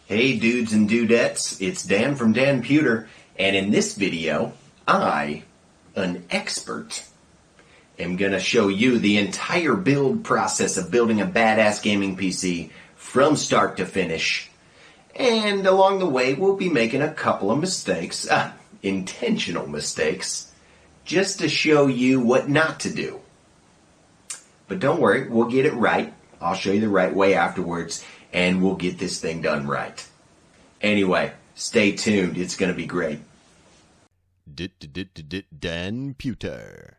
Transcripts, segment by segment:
Hey dudes and dudettes, it's Dan from Dan Pewter, and in this video, I, an expert, am going to show you the entire build process of building a badass gaming PC from start to finish. And along the way, we'll be making a couple of mistakes, intentional mistakes, just to show you what not to do. But don't worry, we'll get it right. I'll show you the right way afterwards, and we'll get this thing done right. Anyway, stay tuned. It's going to be great. Dan Pewter.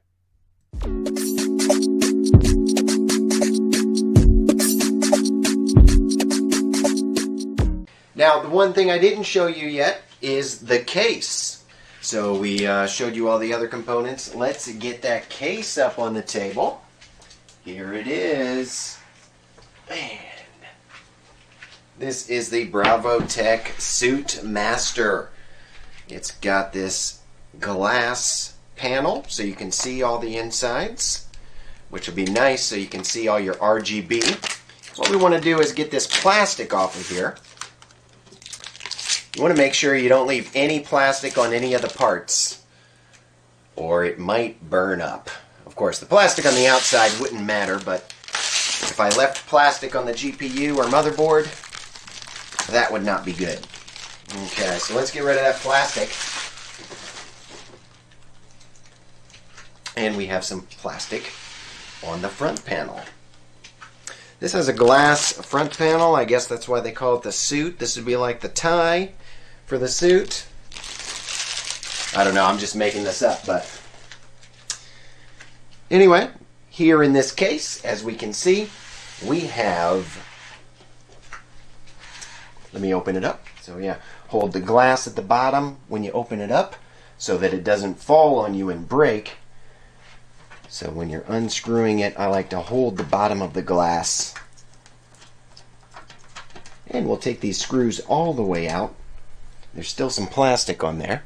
Now, the one thing I didn't show you yet is the case. So we showed you all the other components. Let's get that case up on the table. Here it is. Man. This is the Bravo Tech Suit Master. It's got this glass panel so you can see all the insides, which will be nice so you can see all your RGB. What we want to do is get this plastic off of here. You want to make sure you don't leave any plastic on any of the parts, or it might burn up. Of course, the plastic on the outside wouldn't matter, but if I left plastic on the GPU or motherboard, that would not be good. Okay, so let's get rid of that plastic. And we have some plastic on the front panel. This has a glass front panel. I guess that's why they call it the suit. This would be like the tie for the suit. I don't know, I'm just making this up, but anyway, here in this case, as we can see, we have, let me open it up. So yeah, hold the glass at the bottom when you open it up so that it doesn't fall on you and break. So when you're unscrewing it, I like to hold the bottom of the glass. And we'll take these screws all the way out. There's still some plastic on there.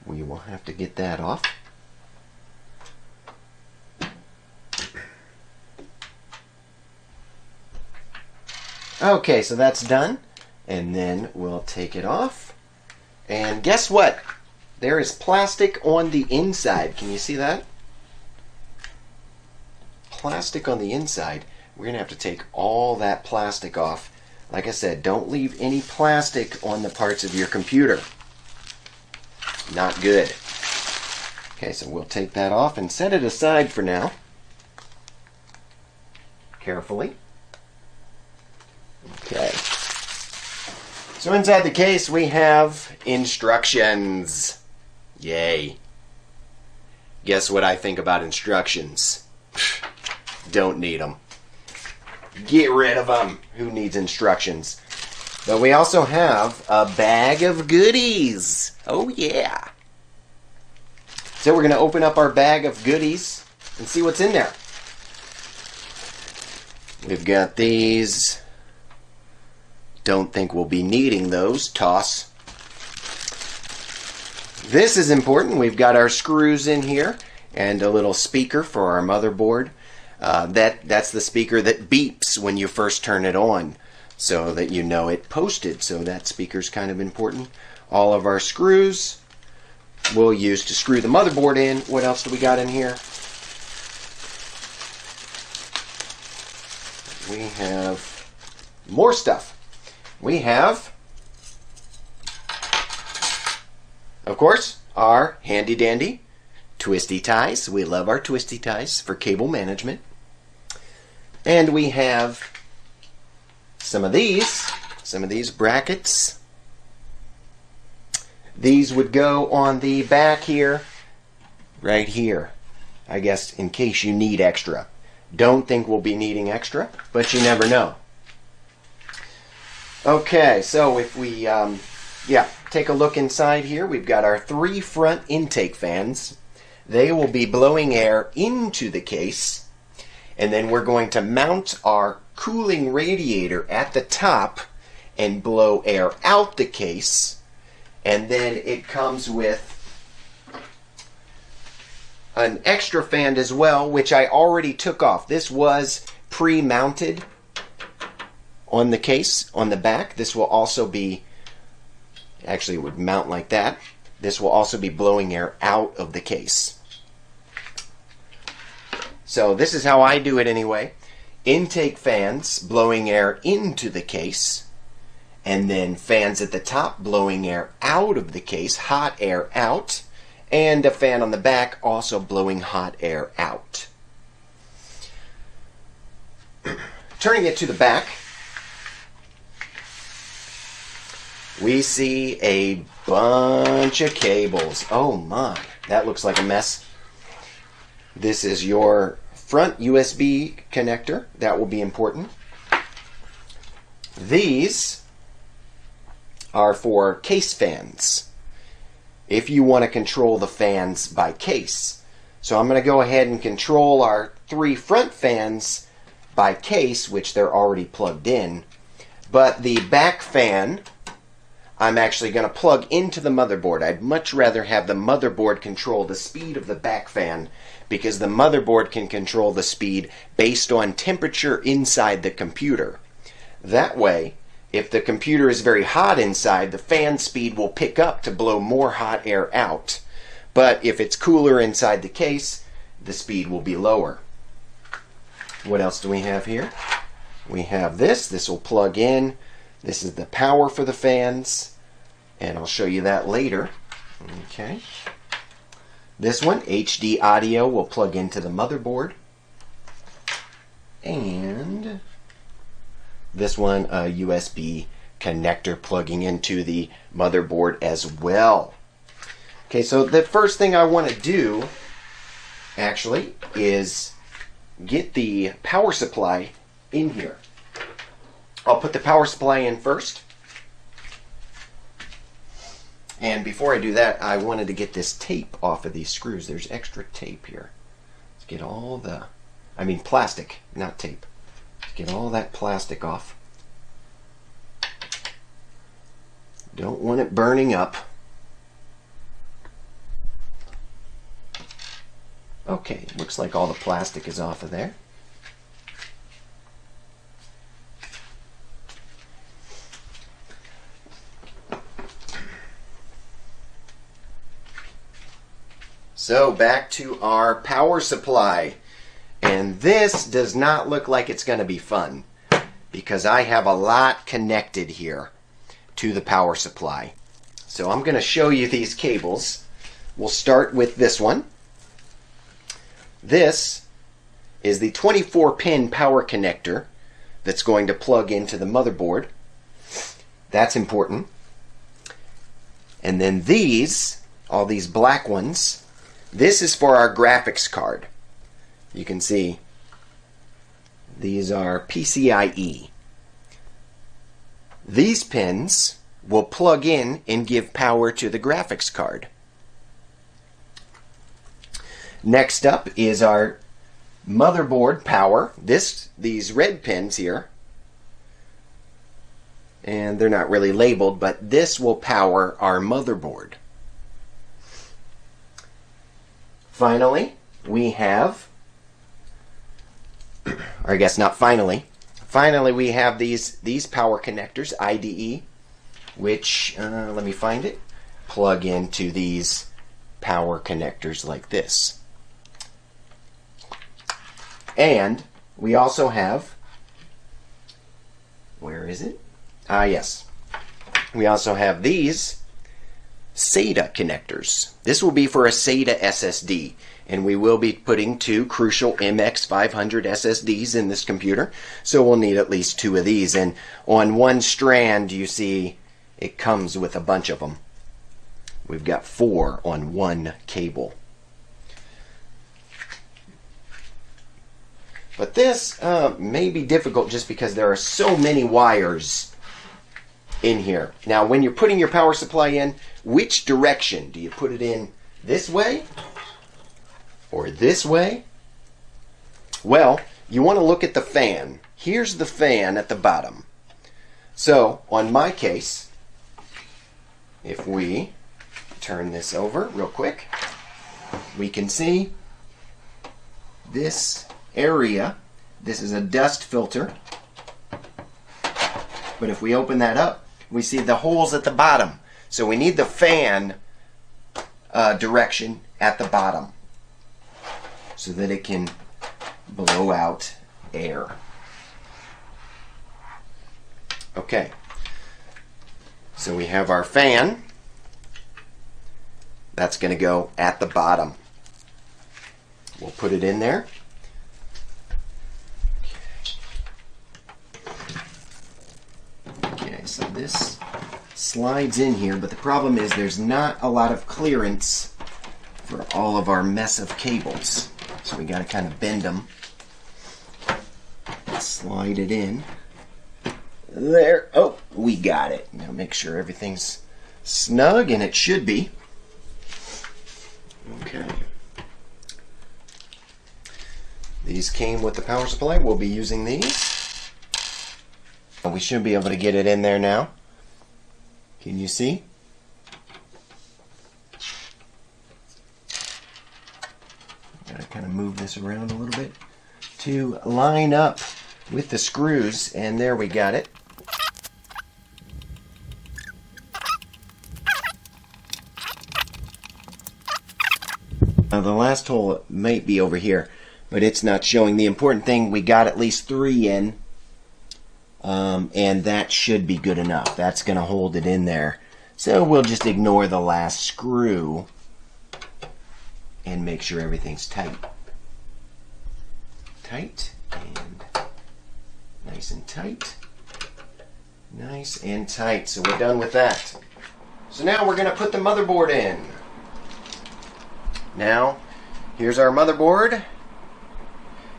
We will have to get that off. Okay, so that's done. And then we'll take it off. And guess what? There is plastic on the inside. Can you see that? Plastic on the inside. We're going to have to take all that plastic off. Like I said, don't leave any plastic on the parts of your computer. Not good. Okay, so we'll take that off and set it aside for now. Carefully. Okay. So inside the case we have instructions. Yay. Guess what I think about instructions? Don't need them. Get rid of them. Who needs instructions? But we also have a bag of goodies. Oh yeah. So we're going to open up our bag of goodies and see what's in there. We've got these. Don't think we'll be needing those. Toss. This is important. We've got our screws in here and a little speaker for our motherboard. That's the speaker that beeps when you first turn it on, so that you know it posted. So that speaker's kind of important. All of our screws we'll use to screw the motherboard in. What else do we got in here? We have more stuff. We have, of course, our handy dandy twisty ties. We love our twisty ties for cable management. And we have some of these brackets. These would go on the back here, right here, I guess, in case you need extra. Don't think we'll be needing extra, but you never know. Okay, so if we take a look inside here, we've got our 3 front intake fans. They will be blowing air into the case, and then we're going to mount our cooling radiator at the top and blow air out the case. And then it comes with an extra fan as well, which I already took off. This was pre-mounted on the case on the back. This will also be, actually it would mount like that. This will also be blowing air out of the case. So this is how I do it anyway. Intake fans blowing air into the case, and then fans at the top blowing air out of the case, hot air out, and a fan on the back also blowing hot air out. Turning it to the back, we see a bunch of cables. Oh my, that looks like a mess. This is your front USB connector. That will be important. These are for case fans, if you want to control the fans by case. So I'm going to go ahead and control our 3 front fans by case, which they're already plugged in. But the back fan, I'm actually going to plug into the motherboard. I'd much rather have the motherboard control the speed of the back fan, because the motherboard can control the speed based on temperature inside the computer. That way, if the computer is very hot inside, the fan speed will pick up to blow more hot air out. But if it's cooler inside the case, the speed will be lower. What else do we have here? We have this. This will plug in. This is the power for the fans, and I'll show you that later. Okay. This one, HD audio, will plug into the motherboard. And this one, a USB connector plugging into the motherboard as well. Okay, so the first thing I want to do, actually, is get the power supply in here. I'll put the power supply in first. And before I do that, I wanted to get this tape off of these screws. There's extra tape here. Let's get all the, plastic, not tape. Let's get all that plastic off. Don't want it burning up. Okay, looks like all the plastic is off of there. So back to our power supply. And this does not look like it's going to be fun, because I have a lot connected here to the power supply. So I'm going to show you these cables. We'll start with this one. This is the 24-pin power connector that's going to plug into the motherboard. That's important. And then these, all these black ones, this is for our graphics card. You can see these are PCIe. These pins will plug in and give power to the graphics card. Next up is our motherboard power. These red pins here, and they're not really labeled, but this will power our motherboard. Finally, we have, or I guess not finally, we have these power connectors, IDE, which, let me find it, plug into these power connectors like this. And we also have, where is it? Yes. We also have these SATA connectors. This will be for a SATA SSD, and we will be putting 2 Crucial MX500 SSDs in this computer, so we'll need at least 2 of these. And on one strand, you see it comes with a bunch of them. We've got 4 on one cable. But this may be difficult just because there are so many wires in here. Now, when you're putting your power supply in, which direction? Do you put it in this way or this way? Well, you want to look at the fan. Here's the fan at the bottom. So, on my case, if we turn this over real quick, we can see this area. This is a dust filter. But if we open that up, we see the holes at the bottom. So we need the fan direction at the bottom so that it can blow out air. Okay, so we have our fan. That's going to go at the bottom. We'll put it in there. Okay, so this slides in here, but the problem is there's not a lot of clearance for all of our mess of cables. So we got to kind of bend them. Slide it in. There. Oh, we got it. Now make sure everything's snug, and it should be. Okay. These came with the power supply. We'll be using these. We should be able to get it in there now. Can you see? Gotta kind of move this around a little bit to line up with the screws, and there we got it. Now the last hole might be over here, but it's not showing. The important thing, we got at least 3 in, and that should be good enough. That's going to hold it in there. So we'll just ignore the last screw and make sure everything's tight. Tight and nice and tight. Nice and tight. So we're done with that. So now we're going to put the motherboard in. Now, here's our motherboard.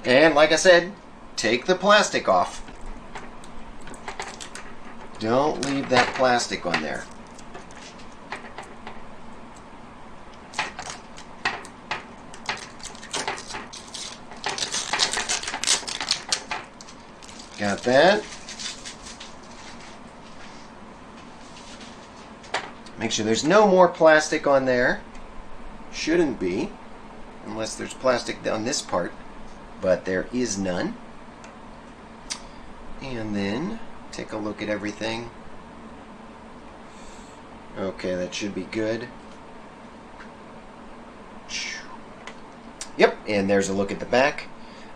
And like I said, take the plastic off. Don't leave that plastic on there. Got that. Make sure there's no more plastic on there. Shouldn't be, unless there's plastic on this part, but there is none. And then take a look at everything. Okay, that should be good. Yep, and there's a look at the back.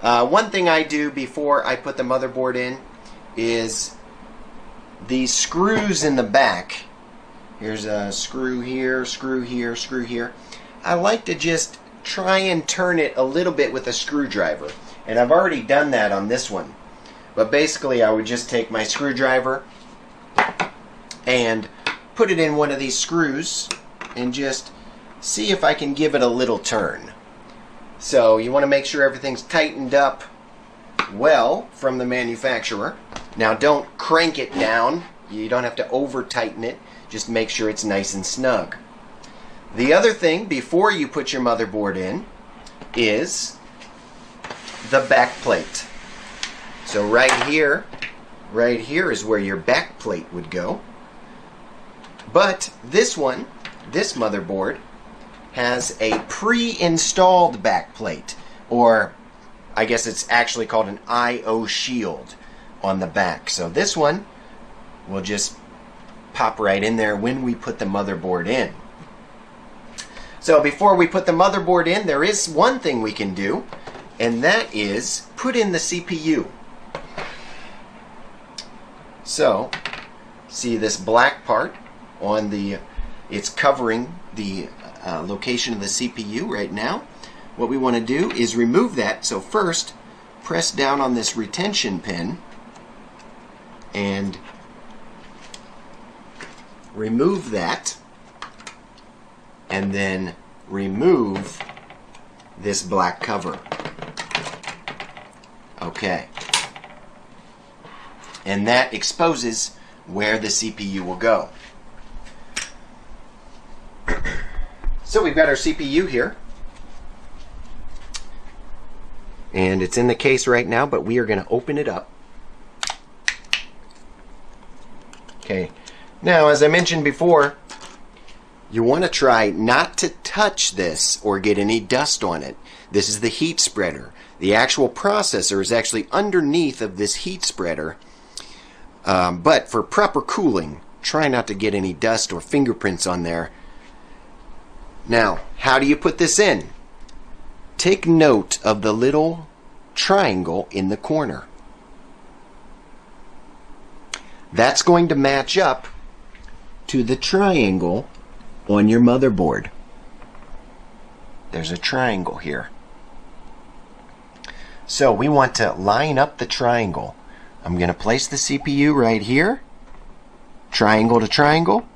One thing I do before I put the motherboard in is these screws in the back. Here's a screw here, screw here, screw here. I like to just try and turn it a little bit with a screwdriver. And I've already done that on this one. But basically I would just take my screwdriver and put it in one of these screws and just see if I can give it a little turn. So you want to make sure everything's tightened up well from the manufacturer. Now don't crank it down. You don't have to over tighten it. Just make sure it's nice and snug. The other thing before you put your motherboard in is the back plate. So right here is where your back plate would go. But this one, this motherboard, has a pre-installed back plate, or I guess it's actually called an I/O shield on the back. So this one will just pop right in there when we put the motherboard in. So before we put the motherboard in, there is one thing we can do, and that is put in the CPU. So, see this black part on the, it's covering the location of the CPU right now. What we want to do is remove that. So first, press down on this retention pin and remove that, and then remove this black cover. Okay. And that exposes where the CPU will go. So we've got our CPU here. And it's in the case right now, but we are going to open it up. Okay. Now, as I mentioned before, you want to try not to touch this or get any dust on it. This is the heat spreader. The actual processor is actually underneath of this heat spreader. But for proper cooling, try not to get any dust or fingerprints on there. Now, how do you put this in? Take note of the little triangle in the corner. That's going to match up to the triangle on your motherboard. There's a triangle here. So we want to line up the triangle. I'm going to place the CPU right here, triangle to triangle,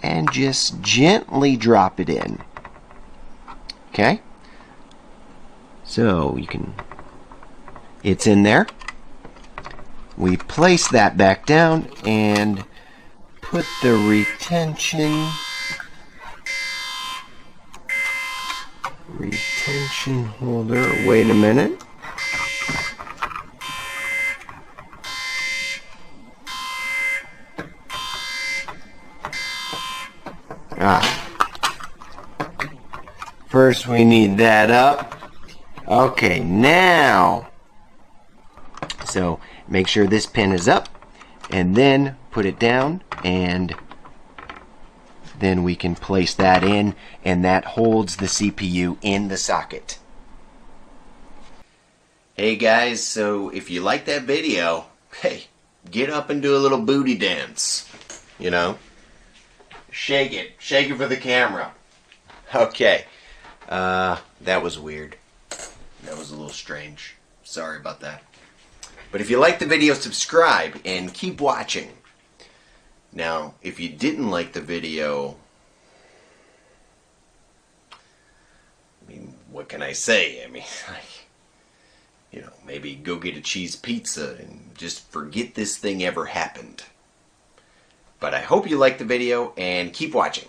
and just gently drop it in. Okay? So you can, it's in there. We place that back down and put the retention holder. Wait a minute. First we need that up. Okay, now, so make sure this pin is up, and then put it down, and then we can place that in, and that holds the CPU in the socket. Hey guys, so if you like that video, hey, get up and do a little booty dance. You know? Shake it for the camera. Okay, that was weird. That was a little strange. Sorry about that. But if you like the video, subscribe and keep watching. Now, if you didn't like the video, I mean, what can I say? I mean, you know, maybe go get a cheese pizza and just forget this thing ever happened. But I hope you liked the video and keep watching.